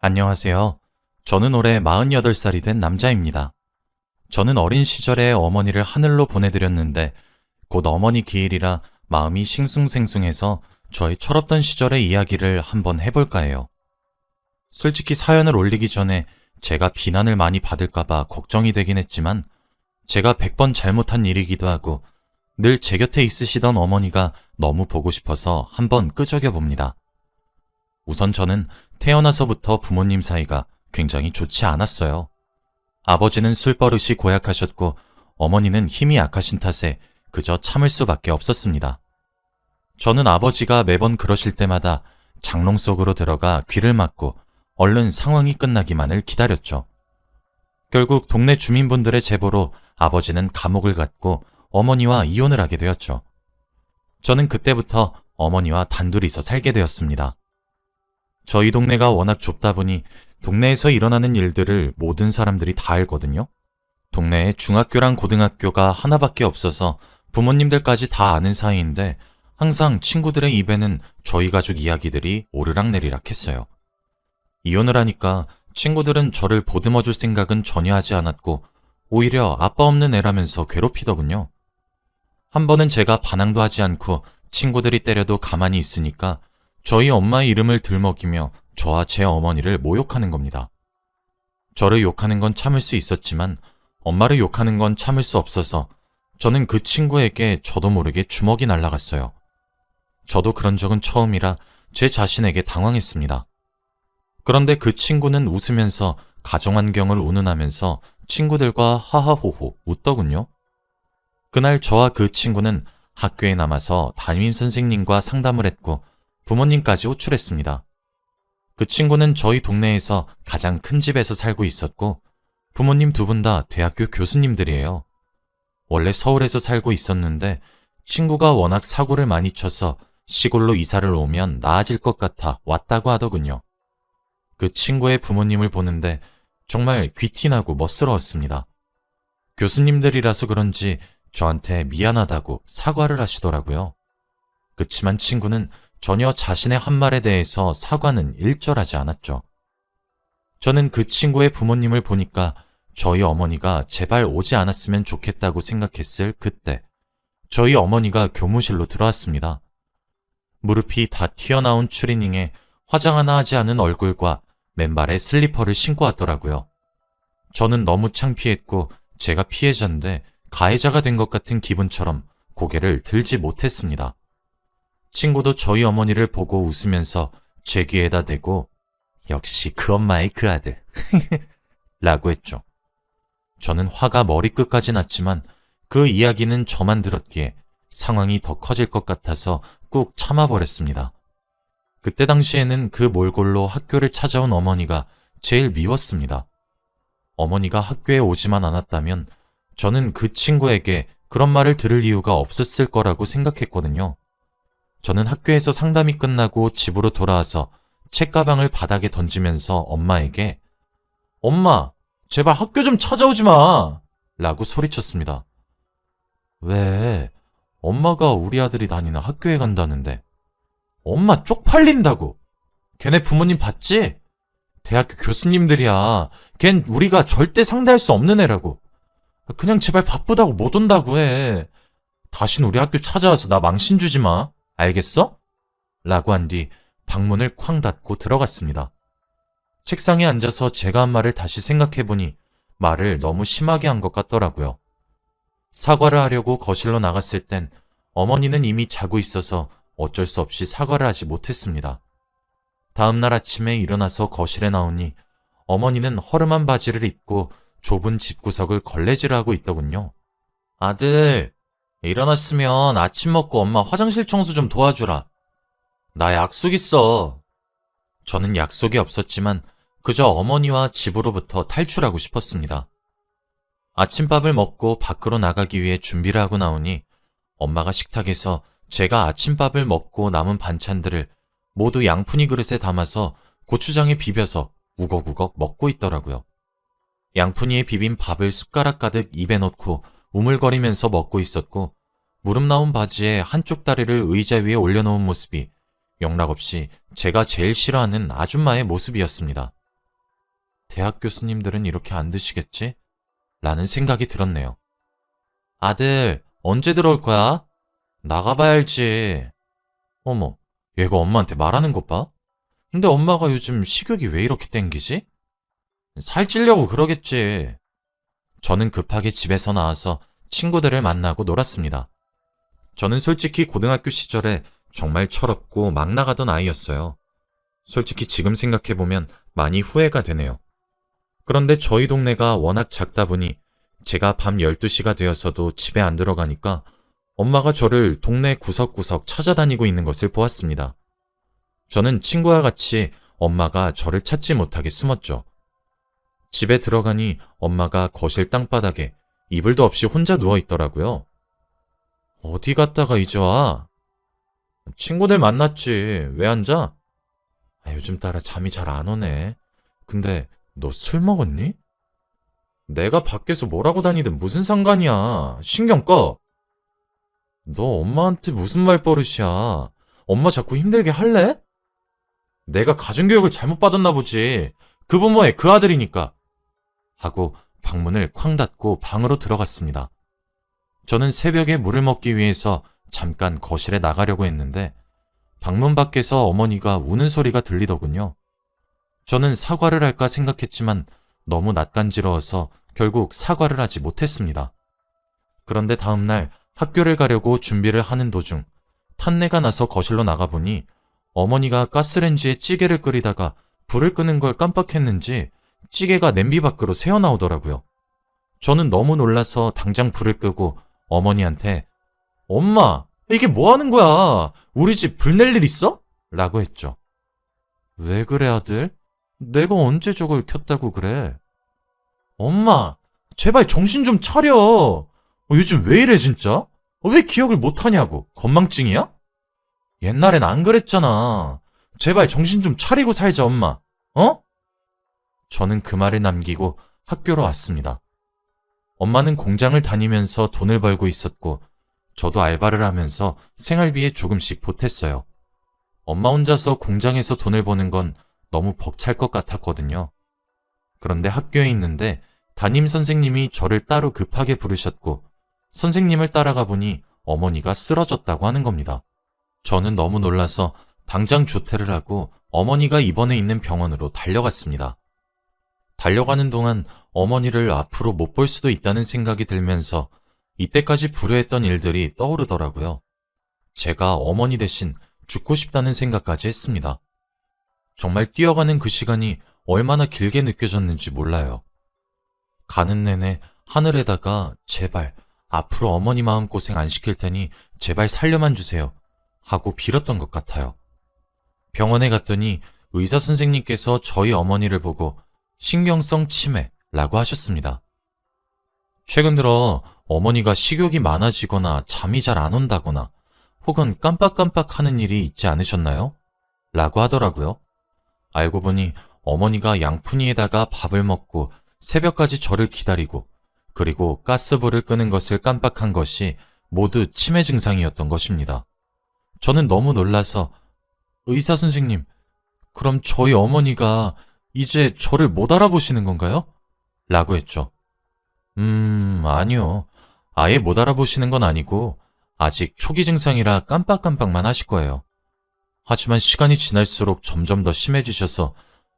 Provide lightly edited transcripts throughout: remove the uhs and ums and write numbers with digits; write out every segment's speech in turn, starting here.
안녕하세요. 저는 올해 48살이 된 남자입니다. 저는 어린 시절에 어머니를 하늘로 보내드렸는데 곧 어머니 기일이라 마음이 싱숭생숭해서 저의 철없던 시절의 이야기를 한번 해볼까 해요. 솔직히 사연을 올리기 전에 제가 비난을 많이 받을까봐 걱정이 되긴 했지만 제가 100번 잘못한 일이기도 하고 늘 제 곁에 있으시던 어머니가 너무 보고 싶어서 한번 끄적여 봅니다. 우선 저는 태어나서부터 부모님 사이가 굉장히 좋지 않았어요. 아버지는 술버릇이 고약하셨고 어머니는 힘이 약하신 탓에 그저 참을 수밖에 없었습니다. 저는 아버지가 매번 그러실 때마다 장롱 속으로 들어가 귀를 막고 얼른 상황이 끝나기만을 기다렸죠. 결국 동네 주민분들의 제보로 아버지는 감옥을 갔고 어머니와 이혼을 하게 되었죠. 저는 그때부터 어머니와 단둘이서 살게 되었습니다. 저희 동네가 워낙 좁다 보니 동네에서 일어나는 일들을 모든 사람들이 다 알거든요. 동네에 중학교랑 고등학교가 하나밖에 없어서 부모님들까지 다 아는 사이인데 항상 친구들의 입에는 저희 가족 이야기들이 오르락내리락 했어요. 이혼을 하니까 친구들은 저를 보듬어 줄 생각은 전혀 하지 않았고 오히려 아빠 없는 애라면서 괴롭히더군요. 한 번은 제가 반항도 하지 않고 친구들이 때려도 가만히 있으니까 저희 엄마의 이름을 들먹이며 저와 제 어머니를 모욕하는 겁니다. 저를 욕하는 건 참을 수 있었지만 엄마를 욕하는 건 참을 수 없어서 저는 그 친구에게 저도 모르게 주먹이 날아갔어요. 저도 그런 적은 처음이라 제 자신에게 당황했습니다. 그런데 그 친구는 웃으면서 가정환경을 운운하면서 친구들과 하하호호 웃더군요. 그날 저와 그 친구는 학교에 남아서 담임선생님과 상담을 했고 부모님까지 호출했습니다. 그 친구는 저희 동네에서 가장 큰 집에서 살고 있었고 부모님 두 분 다 대학교 교수님들이에요. 원래 서울에서 살고 있었는데 친구가 워낙 사고를 많이 쳐서 시골로 이사를 오면 나아질 것 같아 왔다고 하더군요. 그 친구의 부모님을 보는데 정말 귀티나고 멋스러웠습니다. 교수님들이라서 그런지 저한테 미안하다고 사과를 하시더라고요. 그치만 친구는 전혀 자신의 한 말에 대해서 사과는 일절하지 않았죠. 저는 그 친구의 부모님을 보니까 저희 어머니가 제발 오지 않았으면 좋겠다고 생각했을 그때 저희 어머니가 교무실로 들어왔습니다. 무릎이 다 튀어나온 추리닝에 화장 하나 하지 않은 얼굴과 맨발에 슬리퍼를 신고 왔더라고요. 저는 너무 창피했고 제가 피해자인데 가해자가 된 것 같은 기분처럼 고개를 들지 못했습니다. 친구도 저희 어머니를 보고 웃으면서 제 귀에다 대고 역시 그 엄마의 그 아들 라고 했죠. 저는 화가 머리끝까지 났지만 그 이야기는 저만 들었기에 상황이 더 커질 것 같아서 꾹 참아버렸습니다. 그때 당시에는 그 몰골로 학교를 찾아온 어머니가 제일 미웠습니다. 어머니가 학교에 오지만 않았다면 저는 그 친구에게 그런 말을 들을 이유가 없었을 거라고 생각했거든요. 저는 학교에서 상담이 끝나고 집으로 돌아와서 책가방을 바닥에 던지면서 엄마에게 엄마, 제발 학교 좀 찾아오지 마! 라고 소리쳤습니다. 왜? 엄마가 우리 아들이 다니는 학교에 간다는데. 엄마 쪽팔린다고. 걔네 부모님 봤지? 대학교 교수님들이야. 걘 우리가 절대 상대할 수 없는 애라고. 그냥 제발 바쁘다고 못 온다고 해. 다신 우리 학교 찾아와서 나 망신 주지 마. 알겠어? 라고 한 뒤 방문을 쾅 닫고 들어갔습니다. 책상에 앉아서 제가 한 말을 다시 생각해보니 말을 너무 심하게 한 것 같더라고요. 사과를 하려고 거실로 나갔을 땐 어머니는 이미 자고 있어서 어쩔 수 없이 사과를 하지 못했습니다. 다음날 아침에 일어나서 거실에 나오니 어머니는 허름한 바지를 입고 좁은 집구석을 걸레질하고 있더군요. 아들, 일어났으면 아침 먹고 엄마 화장실 청소 좀 도와주라. 나 약속 있어. 저는 약속이 없었지만 그저 어머니와 집으로부터 탈출하고 싶었습니다. 아침밥을 먹고 밖으로 나가기 위해 준비를 하고 나오니 엄마가 식탁에서 제가 아침밥을 먹고 남은 반찬들을 모두 양푼이 그릇에 담아서 고추장에 비벼서 우걱우걱 먹고 있더라고요. 양푼이에 비빈 밥을 숟가락 가득 입에 넣고 우물거리면서 먹고 있었고 무릎 나온 바지에 한쪽 다리를 의자 위에 올려놓은 모습이 영락없이 제가 제일 싫어하는 아줌마의 모습이었습니다. 대학 교수님들은 이렇게 안 드시겠지? 라는 생각이 들었네요. 아들, 언제 들어올 거야? 나가봐야 알지. 어머, 얘가 엄마한테 말하는 것 봐. 근데 엄마가 요즘 식욕이 왜 이렇게 땡기지? 살찌려고 그러겠지. 저는 급하게 집에서 나와서 친구들을 만나고 놀았습니다. 저는 솔직히 고등학교 시절에 정말 철없고 막 나가던 아이였어요. 솔직히 지금 생각해보면 많이 후회가 되네요. 그런데 저희 동네가 워낙 작다 보니 제가 밤 12시가 되어서도 집에 안 들어가니까 엄마가 저를 동네 구석구석 찾아다니고 있는 것을 보았습니다. 저는 친구와 같이 엄마가 저를 찾지 못하게 숨었죠. 집에 들어가니 엄마가 거실 땅바닥에 이불도 없이 혼자 누워있더라고요. 어디 갔다가 이제 와? 친구들 만났지. 왜 앉아? 요즘 따라 잠이 잘 안 오네. 근데 너 술 먹었니? 내가 밖에서 뭐라고 다니든 무슨 상관이야. 신경 꺼. 너 엄마한테 무슨 말버릇이야. 엄마 자꾸 힘들게 할래? 내가 가정교육을 잘못 받았나 보지. 그 부모의 그 아들이니까. 하고 방문을 쾅 닫고 방으로 들어갔습니다. 저는 새벽에 물을 먹기 위해서 잠깐 거실에 나가려고 했는데 방문 밖에서 어머니가 우는 소리가 들리더군요. 저는 사과를 할까 생각했지만 너무 낯간지러워서 결국 사과를 하지 못했습니다. 그런데 다음날 학교를 가려고 준비를 하는 도중 탄내가 나서 거실로 나가보니 어머니가 가스레인지에 찌개를 끓이다가 불을 끄는 걸 깜빡했는지 찌개가 냄비 밖으로 새어나오더라고요. 저는 너무 놀라서 당장 불을 끄고 어머니한테 엄마, 이게 뭐 하는 거야? 우리 집 불 낼 일 있어? 라고 했죠. 왜 그래 아들? 내가 언제 저걸 켰다고 그래? 엄마, 제발 정신 좀 차려. 요즘 왜 이래 진짜? 왜 기억을 못하냐고. 건망증이야? 옛날엔 안 그랬잖아. 제발 정신 좀 차리고 살자 엄마. 어? 저는 그 말을 남기고 학교로 왔습니다. 엄마는 공장을 다니면서 돈을 벌고 있었고 저도 알바를 하면서 생활비에 조금씩 보탰어요. 엄마 혼자서 공장에서 돈을 버는 건 너무 벅찰 것 같았거든요. 그런데 학교에 있는데 담임 선생님이 저를 따로 급하게 부르셨고 선생님을 따라가 보니 어머니가 쓰러졌다고 하는 겁니다. 저는 너무 놀라서 당장 조퇴를 하고 어머니가 입원해 있는 병원으로 달려갔습니다. 달려가는 동안 어머니를 앞으로 못 볼 수도 있다는 생각이 들면서 이때까지 불효했던 일들이 떠오르더라고요. 제가 어머니 대신 죽고 싶다는 생각까지 했습니다. 정말 뛰어가는 그 시간이 얼마나 길게 느껴졌는지 몰라요. 가는 내내 하늘에다가 제발 앞으로 어머니 마음고생 안 시킬 테니 제발 살려만 주세요 하고 빌었던 것 같아요. 병원에 갔더니 의사 선생님께서 저희 어머니를 보고 신경성 치매라고 하셨습니다. 최근 들어 어머니가 식욕이 많아지거나 잠이 잘 안 온다거나 혹은 깜빡깜빡 하는 일이 있지 않으셨나요? 라고 하더라고요. 알고 보니 어머니가 양푼이에다가 밥을 먹고 새벽까지 저를 기다리고 그리고 가스불을 끄는 것을 깜빡한 것이 모두 치매 증상이었던 것입니다. 저는 너무 놀라서 의사 선생님, 그럼 저희 어머니가 이제 저를 못 알아보시는 건가요? 라고 했죠. 아니요. 아예 못 알아보시는 건 아니고 아직 초기 증상이라 깜빡깜빡만 하실 거예요. 하지만 시간이 지날수록 점점 더 심해지셔서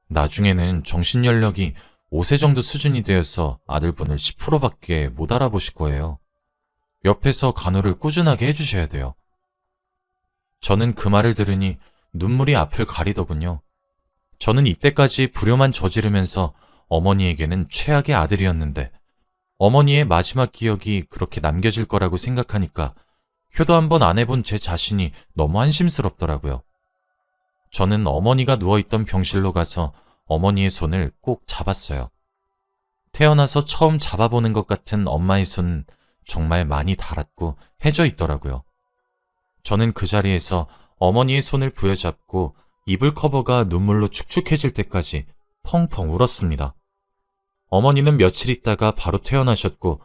나중에는 정신연령이 5세 정도 수준이 되어서 아들분을 10%밖에 못 알아보실 거예요. 옆에서 간호를 꾸준하게 해주셔야 돼요. 저는 그 말을 들으니 눈물이 앞을 가리더군요. 저는 이때까지 불효만 저지르면서 어머니에게는 최악의 아들이었는데 어머니의 마지막 기억이 그렇게 남겨질 거라고 생각하니까 효도 한번 안 해본 제 자신이 너무 한심스럽더라고요. 저는 어머니가 누워있던 병실로 가서 어머니의 손을 꼭 잡았어요. 태어나서 처음 잡아보는 것 같은 엄마의 손은 정말 많이 달았고 해져 있더라고요. 저는 그 자리에서 어머니의 손을 부여잡고 이불 커버가 눈물로 축축해질 때까지 펑펑 울었습니다. 어머니는 며칠 있다가 바로 퇴원하셨고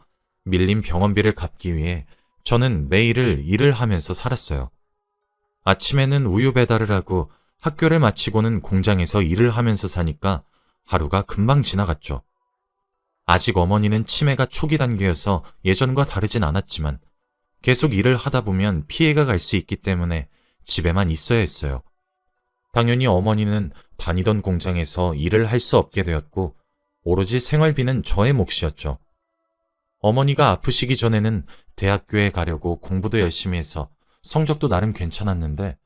밀린 병원비를 갚기 위해 저는 매일을 일을 하면서 살았어요. 아침에는 우유 배달을 하고 학교를 마치고는 공장에서 일을 하면서 사니까 하루가 금방 지나갔죠. 아직 어머니는 치매가 초기 단계여서 예전과 다르진 않았지만 계속 일을 하다 보면 피해가 갈 수 있기 때문에 집에만 있어야 했어요. 당연히 어머니는 다니던 공장에서 일을 할 수 없게 되었고 오로지 생활비는 저의 몫이었죠. 어머니가 아프시기 전에는 대학교에 가려고 공부도 열심히 해서 성적도 나름 괜찮았는데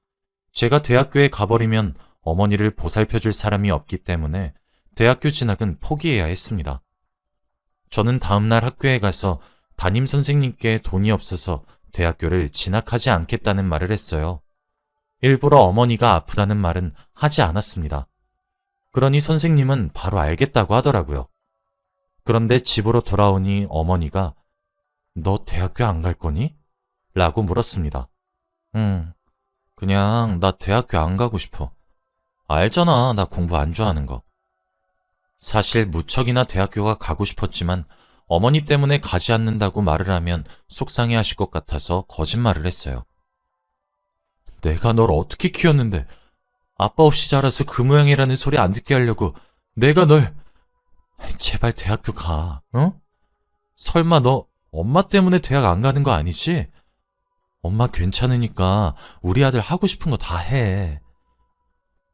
제가 대학교에 가버리면 어머니를 보살펴줄 사람이 없기 때문에 대학교 진학은 포기해야 했습니다. 저는 다음날 학교에 가서 담임 선생님께 돈이 없어서 대학교를 진학하지 않겠다는 말을 했어요. 일부러 어머니가 아프다는 말은 하지 않았습니다. 그러니 선생님은 바로 알겠다고 하더라고요. 그런데 집으로 돌아오니 어머니가 너 대학교 안 갈 거니? 라고 물었습니다. 그냥 나 대학교 안 가고 싶어. 알잖아, 나 공부 안 좋아하는 거. 사실 무척이나 대학교가 가고 싶었지만 어머니 때문에 가지 않는다고 말을 하면 속상해 하실 것 같아서 거짓말을 했어요. 내가 널 어떻게 키웠는데 아빠 없이 자라서 그 모양이라는 소리 안 듣게 하려고 내가 널... 제발 대학교 가, 어? 설마 너 엄마 때문에 대학 안 가는 거 아니지? 엄마 괜찮으니까 우리 아들 하고 싶은 거 다 해.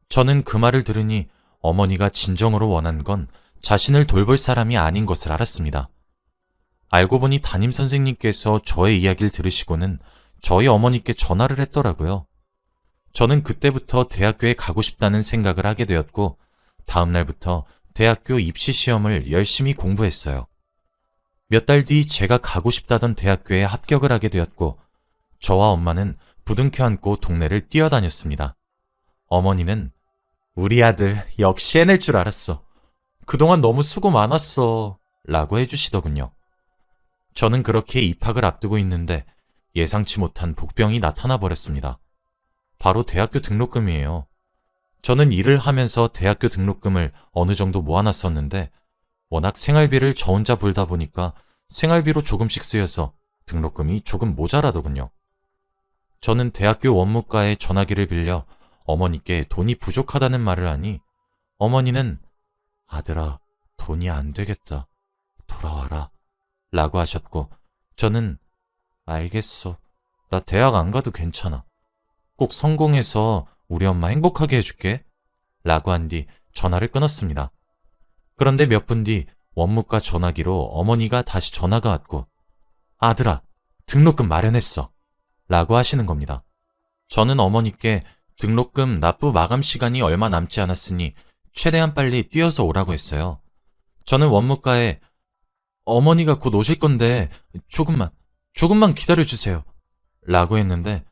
저는 그 말을 들으니 어머니가 진정으로 원한 건 자신을 돌볼 사람이 아닌 것을 알았습니다. 알고 보니 담임 선생님께서 저의 이야기를 들으시고는 저희 어머니께 전화를 했더라고요. 저는 그때부터 대학교에 가고 싶다는 생각을 하게 되었고 다음 날부터 대학교 입시 시험을 열심히 공부했어요. 몇 달 뒤 제가 가고 싶다던 대학교에 합격을 하게 되었고 저와 엄마는 부둥켜 안고 동네를 뛰어다녔습니다. 어머니는 우리 아들 역시 해낼 줄 알았어. 그동안 너무 수고 많았어. 라고 해주시더군요. 저는 그렇게 입학을 앞두고 있는데 예상치 못한 복병이 나타나 버렸습니다. 바로 대학교 등록금이에요. 저는 일을 하면서 대학교 등록금을 어느 정도 모아놨었는데 워낙 생활비를 저 혼자 벌다 보니까 생활비로 조금씩 쓰여서 등록금이 조금 모자라더군요. 저는 대학교 원무과에 전화기를 빌려 어머니께 돈이 부족하다는 말을 하니 어머니는 아들아, 돈이 안 되겠다. 돌아와라. 라고 하셨고 저는 알겠어. 나 대학 안 가도 괜찮아. 꼭 성공해서 우리 엄마 행복하게 해줄게. 라고 한 뒤 전화를 끊었습니다. 그런데 몇 분 뒤 원무과 전화기로 어머니가 다시 전화가 왔고 아들아, 등록금 마련했어. 라고 하시는 겁니다. 저는 어머니께 등록금 납부 마감 시간이 얼마 남지 않았으니 최대한 빨리 뛰어서 오라고 했어요. 저는 원무과에 어머니가 곧 오실 건데 조금만 기다려주세요. 라고 했는데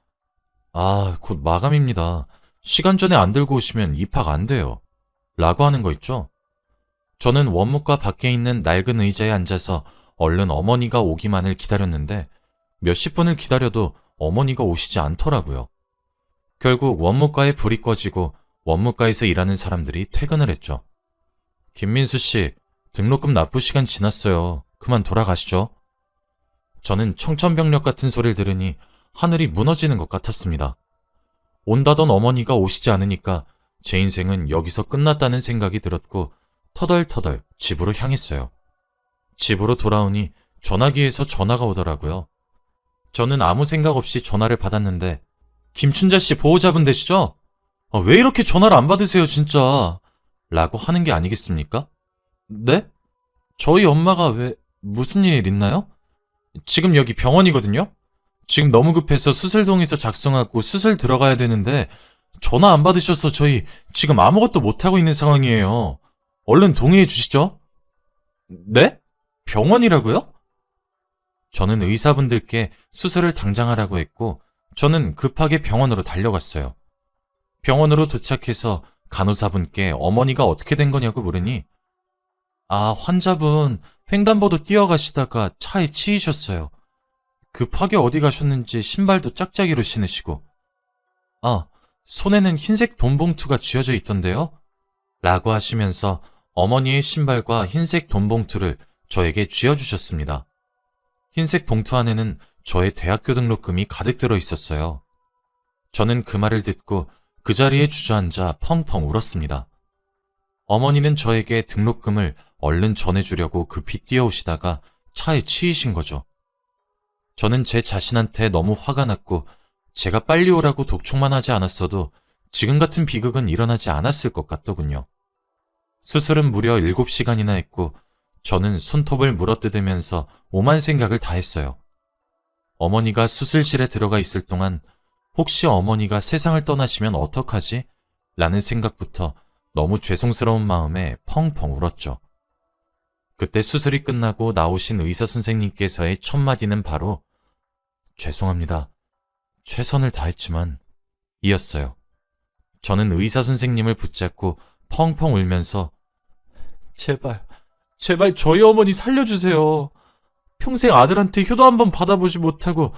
곧 마감입니다. 시간 전에 안 들고 오시면 입학 안 돼요. 라고 하는 거 있죠. 저는 원무과 밖에 있는 낡은 의자에 앉아서 얼른 어머니가 오기만을 기다렸는데 몇십 분을 기다려도 어머니가 오시지 않더라고요. 결국 원무과에 불이 꺼지고 원무과에서 일하는 사람들이 퇴근을 했죠. 김민수 씨, 등록금 납부 시간 지났어요. 그만 돌아가시죠. 저는 청천벽력 같은 소리를 들으니 하늘이 무너지는 것 같았습니다. 온다던 어머니가 오시지 않으니까 제 인생은 여기서 끝났다는 생각이 들었고 터덜터덜 집으로 향했어요. 집으로 돌아오니 전화기에서 전화가 오더라고요. 저는 아무 생각 없이 전화를 받았는데 김춘자 씨 보호자분 되시죠? 왜 이렇게 전화를 안 받으세요 진짜? 라고 하는 게 아니겠습니까? 네? 저희 엄마가 왜 무슨 일 있나요? 지금 여기 병원이거든요? 지금 너무 급해서 수술동에서 작성하고 수술 들어가야 되는데 전화 안 받으셔서 저희 지금 아무것도 못하고 있는 상황이에요. 얼른 동의해 주시죠. 네? 병원이라고요? 저는 의사분들께 수술을 당장 하라고 했고 저는 급하게 병원으로 달려갔어요. 병원으로 도착해서 간호사분께 어머니가 어떻게 된 거냐고 물으니 환자분 횡단보도 뛰어가시다가 차에 치이셨어요. 급하게 어디 가셨는지 신발도 짝짝이로 신으시고 손에는 흰색 돈봉투가 쥐어져 있던데요? 라고 하시면서 어머니의 신발과 흰색 돈봉투를 저에게 쥐어주셨습니다. 흰색 봉투 안에는 저의 대학교 등록금이 가득 들어 있었어요. 저는 그 말을 듣고 그 자리에 주저앉아 펑펑 울었습니다. 어머니는 저에게 등록금을 얼른 전해주려고 급히 뛰어오시다가 차에 치이신 거죠. 저는 제 자신한테 너무 화가 났고 제가 빨리 오라고 독촉만 하지 않았어도 지금 같은 비극은 일어나지 않았을 것 같더군요. 수술은 무려 7시간이나 했고 저는 손톱을 물어뜯으면서 오만 생각을 다 했어요. 어머니가 수술실에 들어가 있을 동안 혹시 어머니가 세상을 떠나시면 어떡하지? 라는 생각부터 너무 죄송스러운 마음에 펑펑 울었죠. 그때 수술이 끝나고 나오신 의사 선생님께서의 첫 마디는 바로 죄송합니다. 최선을 다했지만 이었어요. 저는 의사 선생님을 붙잡고 펑펑 울면서 제발 저희 어머니 살려주세요. 평생 아들한테 효도 한번 받아보지 못하고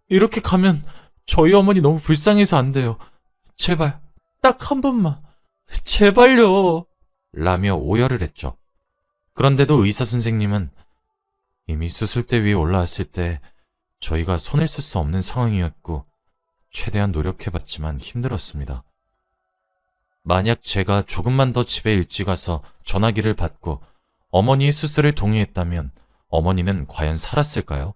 이렇게 가면 저희 어머니 너무 불쌍해서 안 돼요. 제발 딱 한 번만 제발요. 라며 오열을 했죠. 그런데도 의사 선생님은 이미 수술대 위에 올라왔을 때 저희가 손을 쓸 수 없는 상황이었고 최대한 노력해봤지만 힘들었습니다. 만약 제가 조금만 더 집에 일찍 와서 전화기를 받고 어머니의 수술을 동의했다면 어머니는 과연 살았을까요?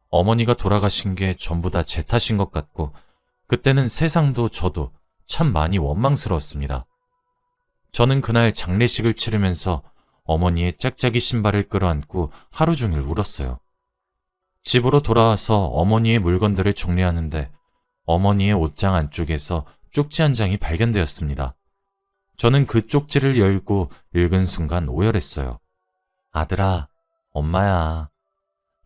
어머니가 돌아가신 게 전부 다 제 탓인 것 같고 그때는 세상도 저도 참 많이 원망스러웠습니다. 저는 그날 장례식을 치르면서 어머니의 짝짝이 신발을 끌어안고 하루 종일 울었어요. 집으로 돌아와서 어머니의 물건들을 정리하는데 어머니의 옷장 안쪽에서 쪽지 한 장이 발견되었습니다. 저는 그 쪽지를 열고 읽은 순간 오열했어요. 아들아, 엄마야.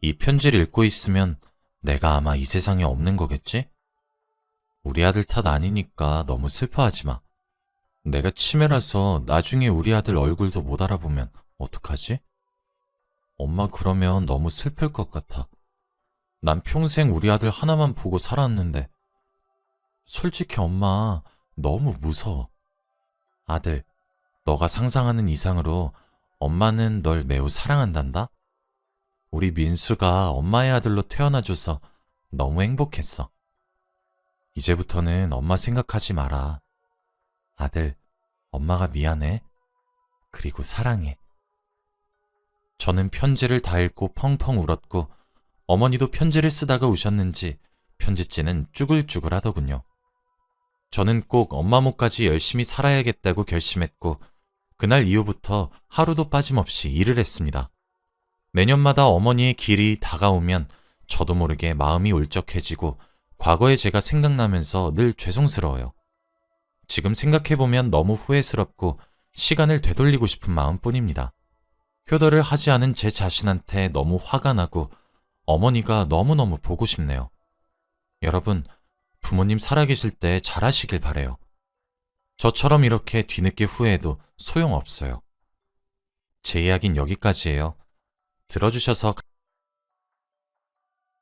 이 편지를 읽고 있으면 내가 아마 이 세상에 없는 거겠지? 우리 아들 탓 아니니까 너무 슬퍼하지 마. 내가 치매라서 나중에 우리 아들 얼굴도 못 알아보면 어떡하지? 엄마 그러면 너무 슬플 것 같아. 난 평생 우리 아들 하나만 보고 살았는데 솔직히 엄마 너무 무서워. 아들, 너가 상상하는 이상으로 엄마는 널 매우 사랑한단다? 우리 민수가 엄마의 아들로 태어나줘서 너무 행복했어. 이제부터는 엄마 생각하지 마라. 아들, 엄마가 미안해. 그리고 사랑해. 저는 편지를 다 읽고 펑펑 울었고 어머니도 편지를 쓰다가 우셨는지 편지지는 쭈글쭈글 하더군요. 저는 꼭 엄마 목까지 열심히 살아야겠다고 결심했고 그날 이후부터 하루도 빠짐없이 일을 했습니다. 매년마다 어머니의 길이 다가오면 저도 모르게 마음이 울적해지고 과거의 제가 생각나면서 늘 죄송스러워요. 지금 생각해보면 너무 후회스럽고 시간을 되돌리고 싶은 마음뿐입니다. 효도를 하지 않은 제 자신한테 너무 화가 나고 어머니가 너무너무 보고 싶네요. 여러분, 부모님 살아계실 때 잘하시길 바래요. 저처럼 이렇게 뒤늦게 후회해도 소용없어요. 제 이야기는 여기까지예요. 들어주셔서